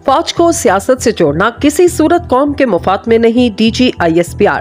फौज को सियासत से जोड़ना किसी सूरत कौम के मुफाद में नहीं, DGISPR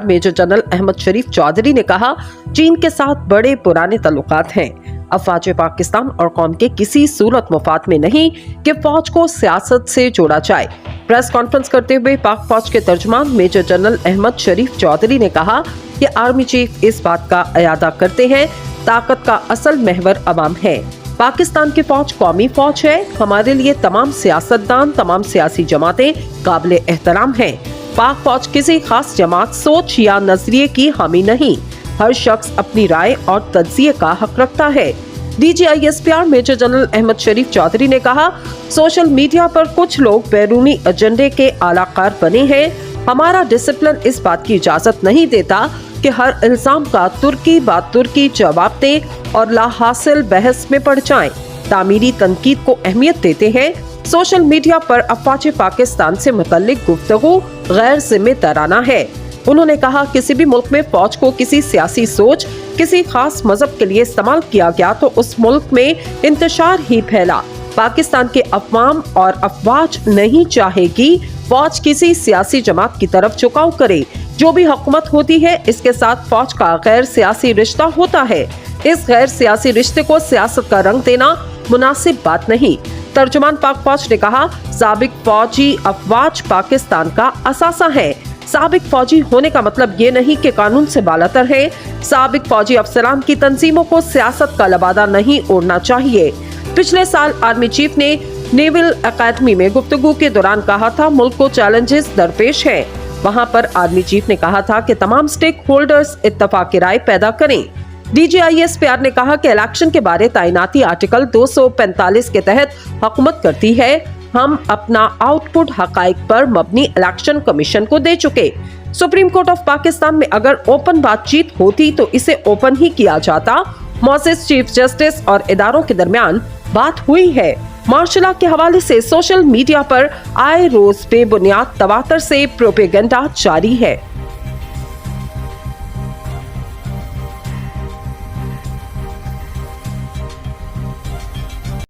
मेजर जनरल अहमद शरीफ चौधरी ने कहा, चीन के साथ बड़े पुराने ताल्लुकात हैं। अफवाज पाकिस्तान और कौम के किसी सूरत मुफाद में नहीं कि फौज को सियासत से जोड़ा जाए। प्रेस कॉन्फ्रेंस करते हुए पाक फौज के तर्जुमान मेजर जनरल अहमद शरीफ चौधरी ने कहा कि आर्मी चीफ इस बात का इयादा करते हैं, ताकत का असल महवर अवाम है। पाकिस्तान की फौज कौमी फौज है। हमारे लिए तमाम सियासतदान, तमाम सियासी जमातें काबिल एहतराम हैं। पाक फौज किसी खास जमात, सोच या नजरिए की हामी नहीं। हर शख्स अपनी राय और तज्जिए का हक रखता है। DGISPR मेजर जनरल अहमद शरीफ चौधरी ने कहा, सोशल मीडिया पर कुछ लोग बैरूनी एजेंडे के आलाकार बने हैं। हमारा डिसिप्लिन इस बात की इजाजत नहीं देता कि हर इल्जाम का तुर्की बात तुर्की जवाब दे और लाहासिल बहस में पड़ जाएं। तामीरी तनकीद को अहमियत देते हैं। सोशल मीडिया पर अफवाज पाकिस्तान से मुतल्लिक गुफ्तगू गैर जिम्मेदाराना है। उन्होंने कहा, किसी भी मुल्क में फौज को किसी सियासी सोच, किसी खास मजहब के लिए इस्तेमाल किया गया तो उस मुल्क में इंतशार ही फैला। पाकिस्तान के अवाम और अफवाज नहीं चाहेगी फौज किसी सियासी जमात की तरफ झुकाव करे। जो भी हुकूमत होती है, इसके साथ फौज का गैर सियासी रिश्ता होता है। इस गैर सियासी रिश्ते को सियासत का रंग देना मुनासिब बात नहीं। तर्जुमान पाक फौज ने कहा, साबिक फौजी अफवाज पाकिस्तान का असासा है। साबिक फौजी होने का मतलब ये नहीं कि कानून से बालातर है। साबिक फौजी अफसरान की तंजीमों को सियासत का लबादा नहीं ओढ़ना चाहिए। पिछले साल आर्मी चीफ ने नेवल अकेडमी में गुफ्तगू के दौरान कहा था, मुल्क को चैलेंजेस दरपेश है। वहां पर आर्मी चीफ ने कहा था कि तमाम स्टेक होल्डर्स इत्तफाक राय पैदा करें। DGISPR ने कहा कि इलेक्शन के बारे तैनाती आर्टिकल 245 के तहत हुकूमत करती है। हम अपना आउटपुट हकाइक पर मबनी इलेक्शन कमीशन को दे चुके। सुप्रीम कोर्ट ऑफ पाकिस्तान में अगर ओपन बातचीत होती तो इसे ओपन ही किया जाता। मोअज़्ज़िज़ चीफ जस्टिस और इदारों के दरमियान बात हुई है। मार्शल लॉ के हवाले से सोशल मीडिया पर आए रोज बेबुनियाद तवातर से प्रोपेगेंडा जारी है।